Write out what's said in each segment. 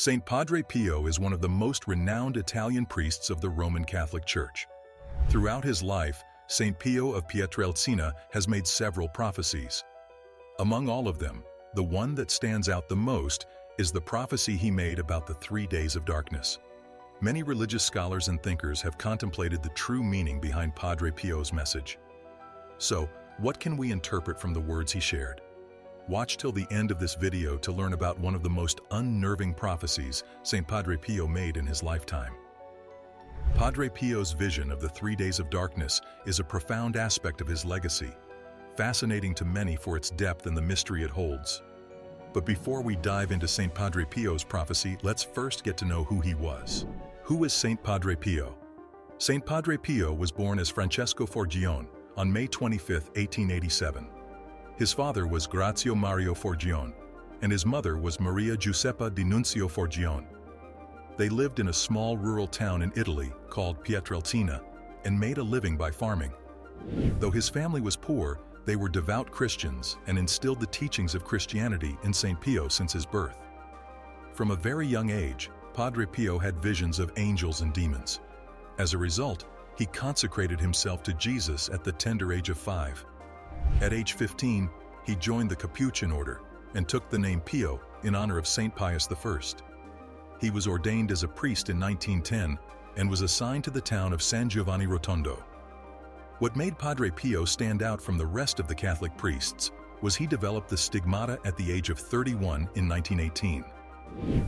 Saint Padre Pio is one of the most renowned Italian priests of the Roman Catholic Church. Throughout his life, Saint Pio of Pietrelcina has made several prophecies. Among all of them, the one that stands out the most is the prophecy he made about the 3 days of darkness. Many religious scholars and thinkers have contemplated the true meaning behind Padre Pio's message. So, what can we interpret from the words he shared? Watch till the end of this video to learn about one of the most unnerving prophecies Saint Padre Pio made in his lifetime. Padre Pio's vision of the 3 days of darkness is a profound aspect of his legacy, fascinating to many for its depth and the mystery it holds. But before we dive into Saint Padre Pio's prophecy, let's first get to know who he was. Who is Saint Padre Pio? Saint Padre Pio was born as Francesco Forgione on May 25, 1887. His father was Grazio Mario Forgione, and his mother was Maria Giuseppa di Nunzio Forgione. They lived in a small rural town in Italy called Pietrelcina and made a living by farming. Though his family was poor, they were devout Christians and instilled the teachings of Christianity in Saint Pio since his birth. From a very young age, Padre Pio had visions of angels and demons. As a result, he consecrated himself to Jesus at the tender age of 5. At age 15, he joined the Capuchin order and took the name Pio in honor of Saint Pius I. He was ordained as a priest in 1910 and was assigned to the town of San Giovanni Rotondo. What made Padre Pio stand out from the rest of the Catholic priests was he developed the stigmata at the age of 31 in 1918.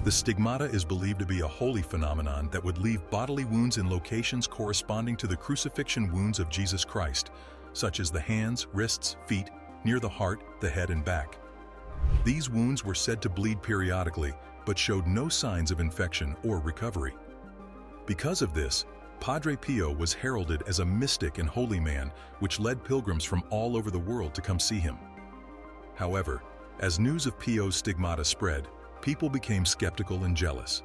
The stigmata is believed to be a holy phenomenon that would leave bodily wounds in locations corresponding to the crucifixion wounds of Jesus Christ, such as the hands, wrists, feet, near the heart, the head, and back. These wounds were said to bleed periodically, but showed no signs of infection or recovery. Because of this, Padre Pio was heralded as a mystic and holy man, which led pilgrims from all over the world to come see him. However, as news of Pio's stigmata spread, people became skeptical and jealous.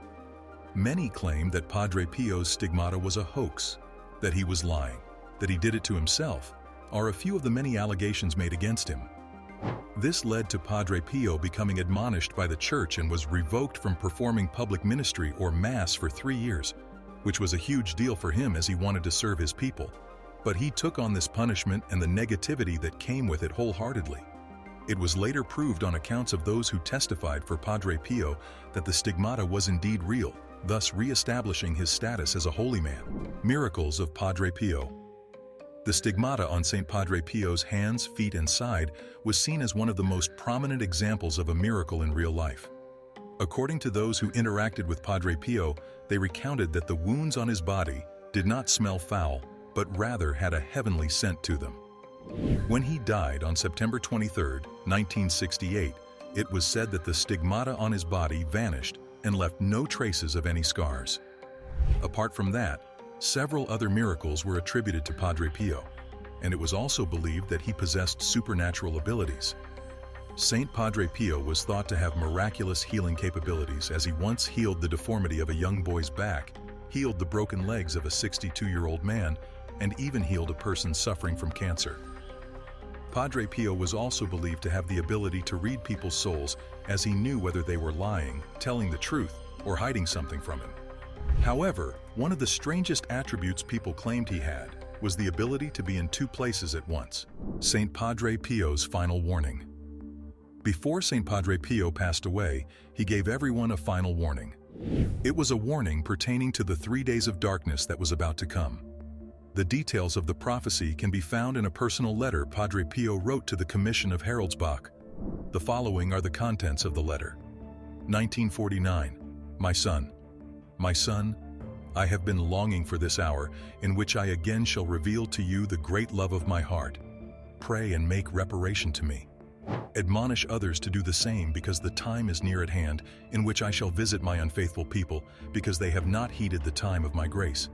Many claimed that Padre Pio's stigmata was a hoax, that he was lying, that he did it to himself, are a few of the many allegations made against him. This led to Padre Pio becoming admonished by the church and was revoked from performing public ministry or mass for 3 years, which was a huge deal for him as he wanted to serve his people. But he took on this punishment and the negativity that came with it wholeheartedly. It was later proved on accounts of those who testified for Padre Pio that the stigmata was indeed real, thus re-establishing his status as a holy man. Miracles of Padre Pio. The stigmata on Saint Padre Pio's hands, feet, and side was seen as one of the most prominent examples of a miracle in real life. According to those who interacted with Padre Pio, they recounted that the wounds on his body did not smell foul, but rather had a heavenly scent to them. When he died on September 23, 1968, it was said that the stigmata on his body vanished and left no traces of any scars. Apart from that, several other miracles were attributed to Padre Pio, and it was also believed that he possessed supernatural abilities. Saint Padre Pio was thought to have miraculous healing capabilities, as he once healed the deformity of a young boy's back, healed the broken legs of a 62-year-old man, and even healed a person suffering from cancer. Padre Pio was also believed to have the ability to read people's souls, as he knew whether they were lying, telling the truth, or hiding something from him. However, one of the strangest attributes people claimed he had was the ability to be in 2 places at once. Saint Padre Pio's final warning. Before Saint Padre Pio passed away, he gave everyone a final warning. It was a warning pertaining to the 3 days of darkness that was about to come. The details of the prophecy can be found in a personal letter Padre Pio wrote to the Commission of Heraldsbach. The following are the contents of the letter. 1949. My son, I have been longing for this hour in which I again shall reveal to you the great love of my heart. Pray and make reparation to me. Admonish others to do the same, because the time is near at hand in which I shall visit my unfaithful people, because they have not heeded the time of my grace.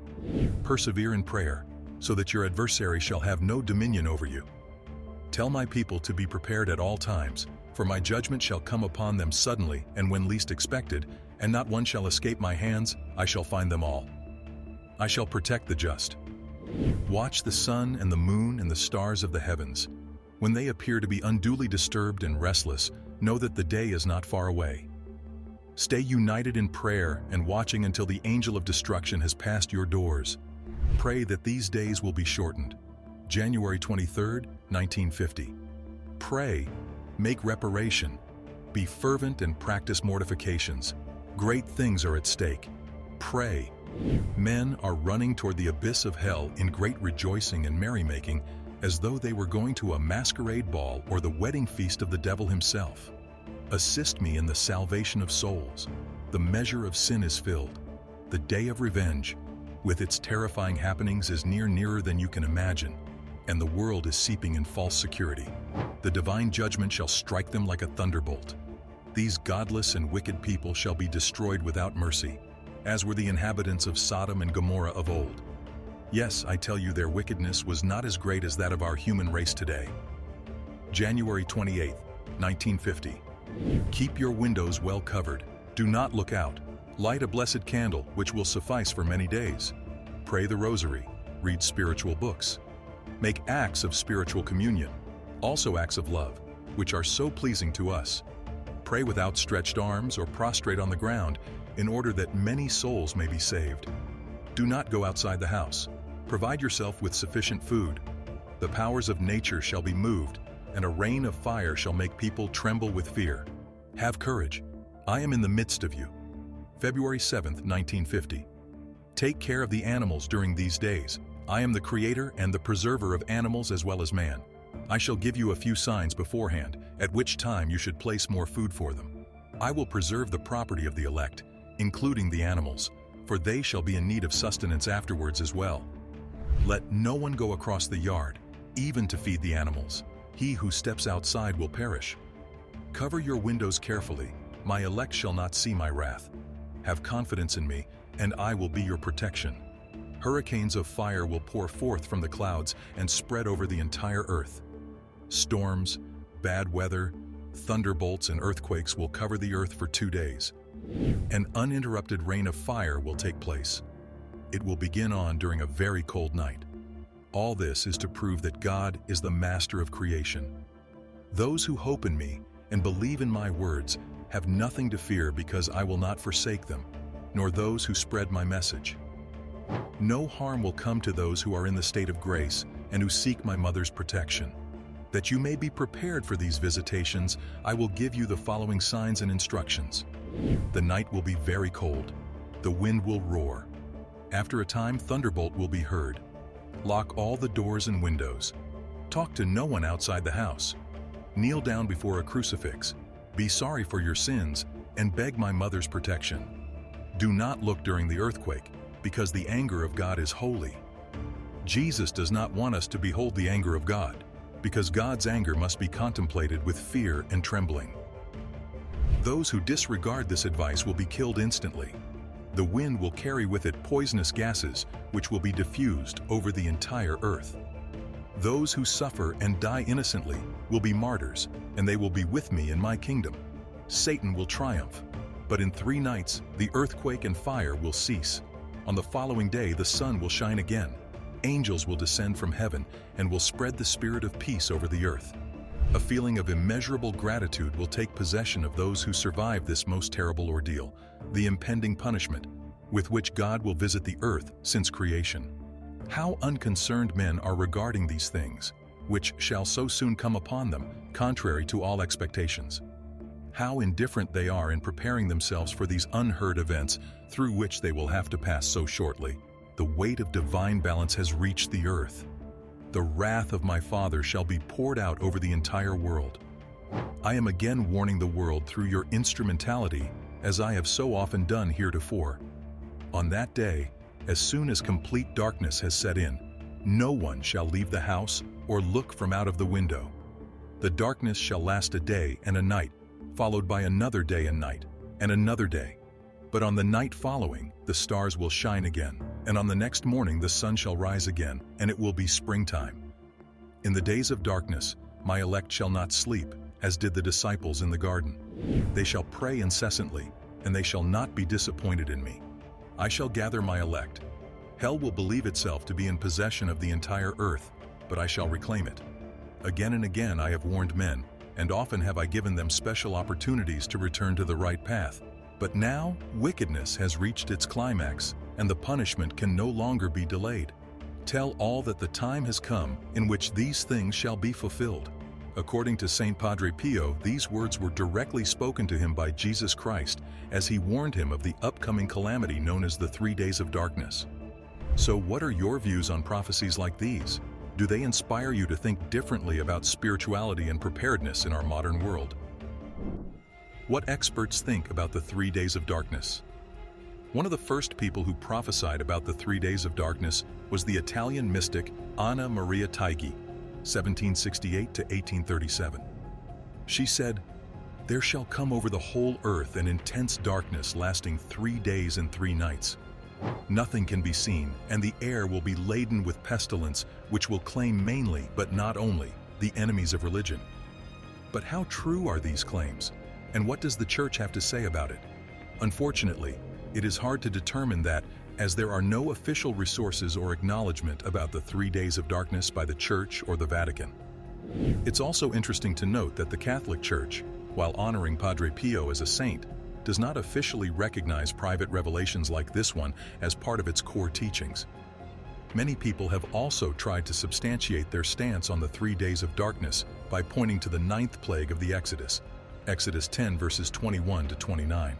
Persevere in prayer, so that your adversary shall have no dominion over you. Tell my people to be prepared at all times, for my judgment shall come upon them suddenly and when least expected, and not one shall escape my hands. I shall find them all. I shall protect the just. Watch the sun and the moon and the stars of the heavens. When they appear to be unduly disturbed and restless, know that the day is not far away. Stay united in prayer and watching until the angel of destruction has passed your doors. Pray that these days will be shortened. January 23, 1950. Pray, make reparation, be fervent and practice mortifications. Great things are at stake. Pray. Men are running toward the abyss of hell in great rejoicing and merrymaking, as though they were going to a masquerade ball or the wedding feast of the devil himself. Assist me in the salvation of souls. The measure of sin is filled. The day of revenge, with its terrifying happenings, is nearer than you can imagine, and the world is seeping in false security. The divine judgment shall strike them like a thunderbolt. These godless and wicked people shall be destroyed without mercy, as were the inhabitants of Sodom and Gomorrah of old. Yes, I tell you, their wickedness was not as great as that of our human race today. January 28, 1950. Keep your windows well covered. Do not look out. Light a blessed candle, which will suffice for many days. Pray the rosary. Read spiritual books. Make acts of spiritual communion, also acts of love, which are so pleasing to us. Pray with outstretched arms or prostrate on the ground, in order that many souls may be saved. Do not go outside the house. Provide yourself with sufficient food. The powers of nature shall be moved, and a rain of fire shall make people tremble with fear. Have courage. I am in the midst of you. February 7, 1950. Take care of the animals during these days. I am the creator and the preserver of animals as well as man. I shall give you a few signs beforehand, at which time you should place more food for them. I will preserve the property of the elect, including the animals, for they shall be in need of sustenance afterwards as well. Let no one go across the yard, even to feed the animals. He who steps outside will perish. Cover your windows carefully. My elect shall not see my wrath. Have confidence in me, and I will be your protection. Hurricanes of fire will pour forth from the clouds and spread over the entire earth. Storms, bad weather, thunderbolts, and earthquakes will cover the earth for 2 days. An uninterrupted rain of fire will take place. It will begin on during a very cold night. All this is to prove that God is the master of creation. Those who hope in me and believe in my words have nothing to fear, because I will not forsake them, nor those who spread my message. No harm will come to those who are in the state of grace and who seek my mother's protection. That you may be prepared for these visitations, I will give you the following signs and instructions. The night will be very cold. The wind will roar. After a time, thunderbolt will be heard. Lock all the doors and windows. Talk to no one outside the house. Kneel down before a crucifix. Be sorry for your sins and beg my mother's protection. Do not look during the earthquake, because the anger of God is holy. Jesus does not want us to behold the anger of God, because God's anger must be contemplated with fear and trembling. Those who disregard this advice will be killed instantly. The wind will carry with it poisonous gases, which will be diffused over the entire earth. Those who suffer and die innocently will be martyrs, and they will be with me in my kingdom. Satan will triumph, but in 3 nights the earthquake and fire will cease. On the following day the sun will shine again. Angels will descend from heaven and will spread the spirit of peace over the earth. A feeling of immeasurable gratitude will take possession of those who survive this most terrible ordeal, the impending punishment, with which God will visit the earth since creation. How unconcerned men are regarding these things, which shall so soon come upon them, contrary to all expectations. How indifferent they are in preparing themselves for these unheard events through which they will have to pass so shortly. The weight of divine balance has reached the earth. The wrath of my Father shall be poured out over the entire world. I am again warning the world through your instrumentality, as I have so often done heretofore. On that day, as soon as complete darkness has set in, no one shall leave the house or look from out of the window. The darkness shall last a day and a night, followed by another day and night, and another day. But on the night following, the stars will shine again, and on the next morning the sun shall rise again, and it will be springtime. In the days of darkness, my elect shall not sleep, as did the disciples in the garden. They shall pray incessantly, and they shall not be disappointed in me. I shall gather my elect. Hell will believe itself to be in possession of the entire earth, but I shall reclaim it. Again and again I have warned men, and often have I given them special opportunities to return to the right path, But now, wickedness has reached its climax, and the punishment can no longer be delayed. Tell all that the time has come in which these things shall be fulfilled. According to Saint Padre Pio, these words were directly spoken to him by Jesus Christ as he warned him of the upcoming calamity known as the 3 days of darkness. So what are your views on prophecies like these? Do they inspire you to think differently about spirituality and preparedness in our modern world? What experts think about the 3 days of darkness? One of the first people who prophesied about the 3 days of darkness was the Italian mystic Anna Maria Taigi, 1768 to 1837. She said, "There shall come over the whole earth an intense darkness lasting 3 days and 3 nights. Nothing can be seen, and the air will be laden with pestilence, which will claim mainly, but not only, the enemies of religion." But how true are these claims? And what does the Church have to say about it? Unfortunately, it is hard to determine that, as there are no official resources or acknowledgement about the 3 days of darkness by the Church or the Vatican. It's also interesting to note that the Catholic Church, while honoring Padre Pio as a saint, does not officially recognize private revelations like this one as part of its core teachings. Many people have also tried to substantiate their stance on the 3 days of darkness by pointing to the 9th plague of the Exodus, Exodus 10 verses 21 to 29.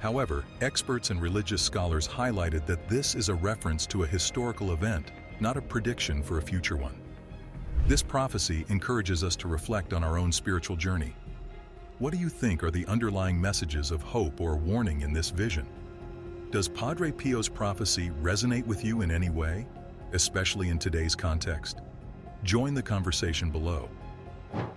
However, experts and religious scholars highlighted that this is a reference to a historical event, not a prediction for a future one. This prophecy encourages us to reflect on our own spiritual journey. What do you think are the underlying messages of hope or warning in this vision? Does Padre Pio's prophecy resonate with you in any way, especially in today's context? Join the conversation below.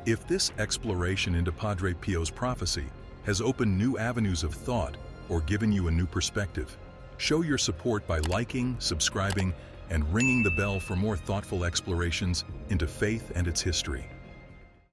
If this exploration into Padre Pio's prophecy has opened new avenues of thought or given you a new perspective, show your support by liking, subscribing, and ringing the bell for more thoughtful explorations into faith and its history.